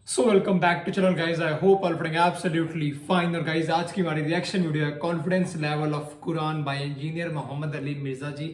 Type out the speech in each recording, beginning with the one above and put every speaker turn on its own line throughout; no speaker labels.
So welcome back to channel guys. I hope all feeling absolutely fine. और guys आज की हमारी reaction video है confidence level of Quran by engineer Mohammad Ali Mirza ji.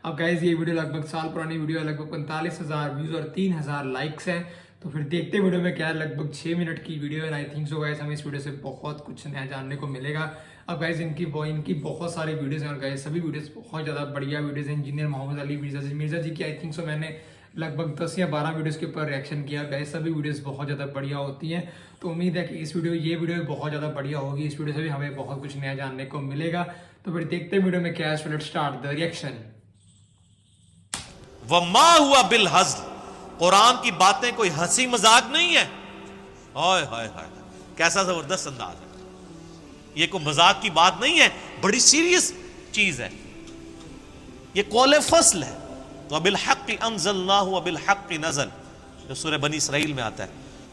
अब guys ये video लगभग साल पुरानी वीडियो है, लगभग 45,000 व्यूज और 3,000 लाइक्स हैं। तो फिर देखते वीडियो में क्या है, लगभग 6 मिनट की वीडियो है। आई थिंक सो गाइज हमें इस वीडियो से बहुत कुछ नया जानने को मिलेगा। अब गाइज इनकी बहुत सारी वीडियोस हैं और गाइज सभी वीडियोस बहुत ज़्यादा बढ़िया वीडियोस हैं। इंजीनियर मोहम्मद अली मिर्जा जी की आई थिंक सो मैंने लगभग 10 या 12 वीडियोस के ऊपर रिएक्शन किया। गाइस सभी वीडियोस बहुत ज़्यादा बढ़िया होती हैं, तो उम्मीद है कि ये वीडियो बहुत ज़्यादा बढ़िया होगी। इस वीडियो से भी हमें बहुत कुछ नया जानने को मिलेगा। तो फिर देखते हैं वीडियो में क्या है। Let's start the reaction.
वमा हुआ बिल हज़्ल, कुरान की बातें कोई हंसी मजाक नहीं है। हाय हाय हाय, कैसा जबरदस्त अंदाज है। ये कोई मजाक की बात नहीं है, बड़ी सीरियस चीज है। ये कौल फसल है। तो अबिल हक़ अंज़लनाहु अबिल हक़ नज़ल, जो सूरह बनी इसराइल में आता है।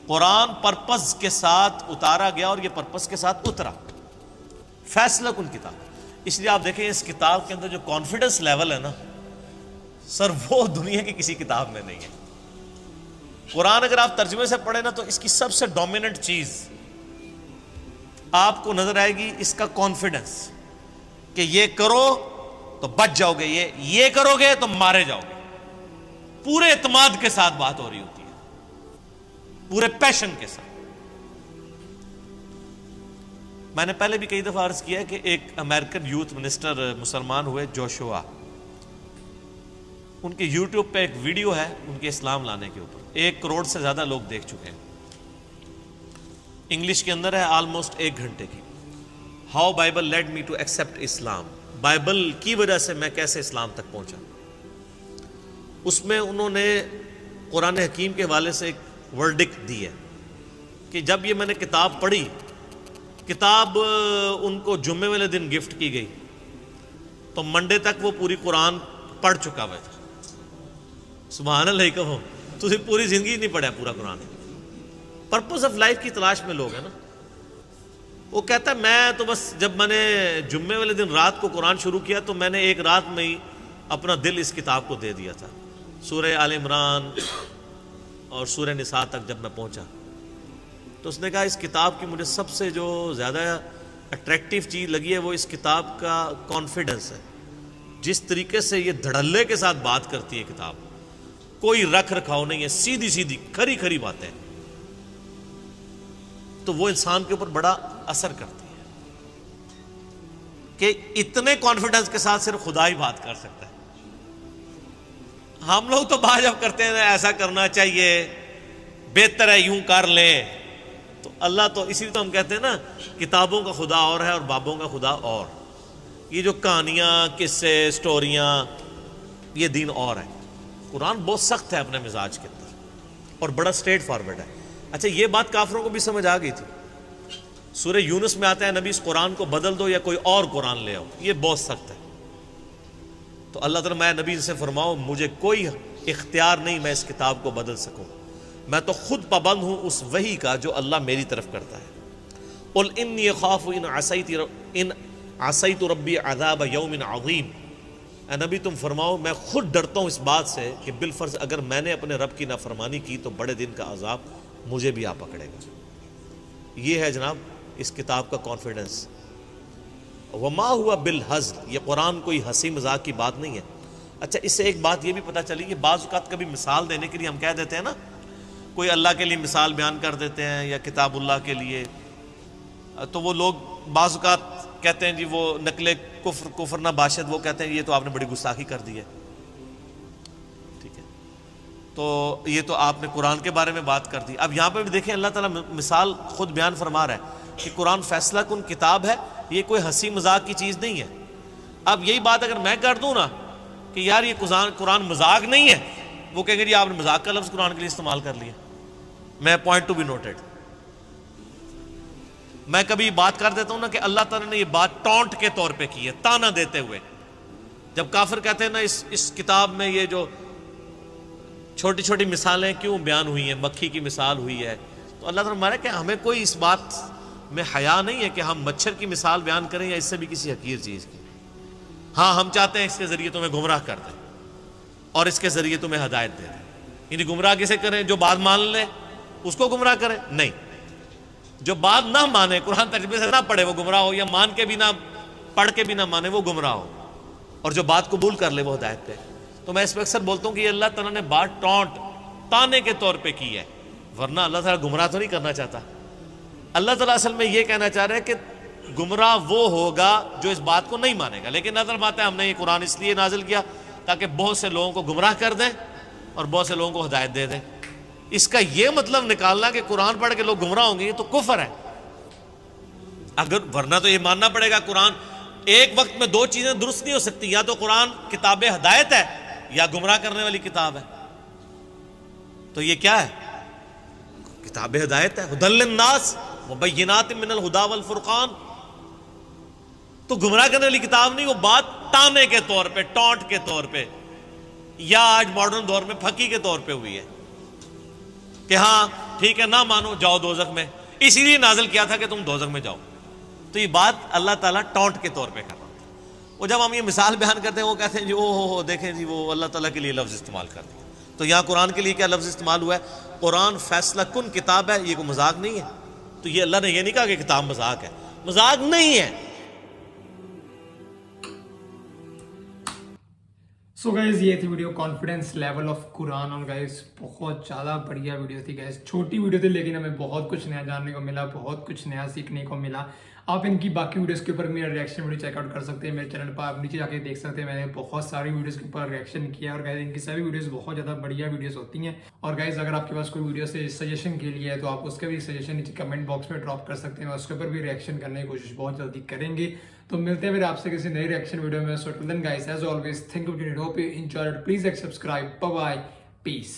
कुरान पर्पस के साथ उतारा गया और ये पर्पस के साथ उतरा। फैसला कुन किताब। इसलिए आप देखें इस किताब के अंदर जो कॉन्फिडेंस लेवल है ना सर, वो दुनिया की किसी किताब में नहीं है। कुरान अगर आप तर्जुमे से पढ़े ना तो इसकी सबसे डोमिनेंट चीज आपको नजर आएगी, इसका कॉन्फिडेंस कि ये करो तो बच जाओगे, ये करोगे तो मारे जाओगे। पूरे इत्मीनान के साथ बात हो रही होती है, पूरे पैशन के साथ। मैंने पहले भी कई दफा अर्ज किया है कि एक अमेरिकन यूथ मिनिस्टर मुसलमान हुए, जोशुआ। उनके यूट्यूब पे एक वीडियो है उनके इस्लाम लाने के ऊपर, 1 करोड़ से ज्यादा लोग देख चुके हैं। इंग्लिश के अंदर है, ऑलमोस्ट 1 घंटे की। How Bible led me to accept Islam, Bible की वजह से मैं कैसे इस्लाम तक पहुंचा। उसमें उन्होंने कुरान हकीम के हवाले से एक वर्डिक्ट दी है कि जब ये मैंने किताब पढ़ी, किताब उनको जुम्मे वाले दिन गिफ्ट की गई, तो मंडे तक वो पूरी कुरान पढ़ चुका हुआ था। सुभान अल्लाह कहो, तुझे पूरी जिंदगी नहीं पढ़ा पूरा कुरान। पर्पस ऑफ लाइफ की तलाश में लोग हैं ना। वो कहता है मैं तो बस जब मैंने जुम्मे वाले दिन रात को कुरान शुरू किया तो मैंने एक रात में ही अपना दिल इस किताब को दे दिया था। सूरह आल इमरान और सूरह निसा तक जब मैं पहुंचा तो उसने कहा इस किताब की मुझे सबसे जो ज़्यादा अट्रैक्टिव चीज़ लगी है वो इस किताब का कॉन्फिडेंस है। जिस तरीके से ये धड़ल्ले के साथ बात करती है किताब, कोई रख रखाव नहीं है, सीधी सीधी खरी खरी बातें, तो वो इंसान के ऊपर बड़ा असर करती है कि इतने कॉन्फिडेंस के साथ सिर्फ खुदा ही बात कर सकता है। हम लोग तो बाजब करते हैं ऐसा करना चाहिए, बेहतर है यूं कर ले, तो अल्लाह तो इसीलिए तो हम कहते हैं ना किताबों का खुदा और है और बाबों का खुदा और। ये जो कहानियां, किस्से, स्टोरियां, ये दीन और है। कुरान बहुत सख्त है अपने मिजाज के अंदर और बड़ा स्ट्रेट फॉरवर्ड है। अच्छा, ये बात काफिरों को भी समझ आ गई थी। सूरह यूनुस में आता है नबी इस कुरान को बदल दो या कोई और कुरान ले आओ, ये बहुत सख्त है। तो अल्लाह ताला मैं नबी से फरमाओ मुझे कोई इख्तियार नहीं मैं इस किताब को बदल सकूं, मैं तो खुद पाबंद हूं उस वही का जो अल्लाह मेरी तरफ करता है। कुल इन्नी अखाफु इन असैतु रब्बी अज़ाब यौमिन अज़ीम। ए नबी तुम फरमाओ मैं खुद डरता हूं इस बात से कि बिलफर्ज अगर मैंने अपने रब की नाफरमानी की तो बड़े दिन का अजाब मुझे भी आ पकड़ेगा। ये है जनाब इस किताब का कॉन्फिडेंस। वमा हुआ बिल हज़्ल, ये कुरान कोई हंसी मजाक की बात नहीं है। अच्छा, इससे एक बात ये भी पता चली कि बाज़ औक़ात कभी मिसाल देने के लिए हम कह देते हैं ना, कोई अल्लाह के लिए मिसाल बयान कर देते हैं या किताबुल्लाह के लिए, तो वो लोग बाज़ औक़ात कहते हैं जी वो नकले कुफ्र ना बाशद, वो कहते हैं ये तो आपने बड़ी गुस्ताखी कर दी है। ठीक है, तो ये तो आपने कुरान के बारे में बात कर दी। अब यहाँ पे भी देखें अल्लाह ताला मिसाल खुद बयान फरमा रहा है कि कुरान फैसला कुन किताब है, ये कोई हंसी मजाक की चीज़ नहीं है। अब यही बात अगर मैं कर दूँ ना कि यार ये कुरान मजाक नहीं है, वो कहेंगे जी आपने मजाक का लफ्ज़ कुरान के लिए इस्तेमाल कर लिया। मैं पॉइंट टू बी नोटेड, मैं कभी बात कर देता हूं ना कि अल्लाह ताला ने ये बात टॉन्ट के तौर पे की है, ताना देते हुए। जब काफिर कहते हैं ना इस किताब में ये जो छोटी छोटी मिसालें क्यों बयान हुई हैं, मक्खी की मिसाल हुई है, तो अल्लाह ताला मारे कि हमें कोई इस बात में हया नहीं है कि हम मच्छर की मिसाल बयान करें या इससे भी किसी हकीर चीज़ की। हाँ, हम चाहते हैं इसके ज़रिए तुम्हें गुमराह कर दें और इसके ज़रिए तुम्हें हदायत दे दें। यानी गुमराह किसे करें? जो बात मान ले اس کو گمراہ کرے؟ نہیں. جو بات نہ مانے، قرآن ترجمے سے نہ پڑھے وہ گمراہ ہو، یا مان کے بھی نہ پڑھ کے بھی نہ مانے وہ گمراہ ہو، اور جو بات قبول کر لے وہ ہدایت پہ. تو میں اس پہ اکثر بولتا ہوں کہ یہ اللہ تعالیٰ نے بات تانے کے طور پہ کی ہے، ورنہ اللہ تعالیٰ گمراہ تو نہیں کرنا چاہتا. اللہ تعالیٰ اصل میں یہ کہنا چاہ رہا ہے کہ گمراہ وہ ہوگا جو اس بات کو نہیں مانے گا. لیکن نظر آتا ہے ہم نے یہ قرآن اس لیے نازل کیا تاکہ بہت سے لوگوں کو گمراہ کر دیں اور بہت سے لوگوں کو ہدایت دے دیں. اس کا یہ مطلب نکالنا کہ قرآن پڑھ کے لوگ گمراہ ہوں گے، یہ تو کفر ہے. اگر ورنہ تو یہ ماننا پڑے گا قرآن ایک وقت میں دو چیزیں درست نہیں ہو سکتی، یا تو قرآن کتاب ہدایت ہے یا گمراہ کرنے والی کتاب ہے. تو یہ کیا ہے؟ کتاب ہدایت ہے، ھدی للناس وبینات من الہدی والفرقان. تو گمراہ کرنے والی کتاب نہیں، وہ بات تانے کے طور پہ، ٹونٹ کے طور پہ، یا آج ماڈرن دور میں پھکی کے طور پہ ہوئی ہے کہ ہاں ٹھیک ہے نہ مانو جاؤ دوزخ میں، اسی لیے نازل کیا تھا کہ تم دوزخ میں جاؤ. تو یہ بات اللہ تعالیٰ ٹونٹ کے طور پہ کر رہا تھا. وہ جب ہم یہ مثال بیان کرتے ہیں وہ کہتے ہیں جی او دیکھیں جی وہ اللہ تعالیٰ کے لیے لفظ استعمال کر دیا. تو یہاں قرآن کے لیے کیا لفظ استعمال ہوا ہے؟ قرآن فیصلہ کن کتاب ہے، یہ کوئی مذاق نہیں ہے. تو یہ اللہ نے یہ نہیں کہا کہ کتاب مذاق ہے، مذاق نہیں ہے.
سو گائز یہ تھی ویڈیو کانفیڈنس لیول آف قرآن، اور گائز بہت زیادہ بڑھیا ویڈیو تھی گائز. چھوٹی ویڈیو تھی لیکن ہمیں بہت کچھ نیا جاننے کو ملا، بہت کچھ نیا سیکھنے کو ملا. آپ ان کی باقی ویڈیوز کے اوپر میرا ریئیکشن ویڈیو چیک آؤٹ کر سکتے ہیں میرے چینل پر، آپ نیچے جا کے دیکھ سکتے ہیں. میں نے بہت ساری ویڈیوز کے اوپر ریئیکشن کیا، اور گائز ان کی ساری ویڈیوز بہت زیادہ بڑھیا ویڈیوز ہوتی ہیں. اور گائز اگر آپ کے پاس کوئی ویڈیو سے سجیشن کے لیے ہے تو آپ اس کا بھی سجیشن نیچے کمنٹ باکس میں ڈراپ کر سکتے ہیں، اس کے اوپر بھی ریئیکشن کرنے کی کوشش بہت جلدی کریں گے. تو ملتے ہیں پھر آپ سے کسی نئی ریئیکشن ویڈیو میں. So till then guys as always thank you, hope you enjoy it. Please subscribe. Bye bye, piece.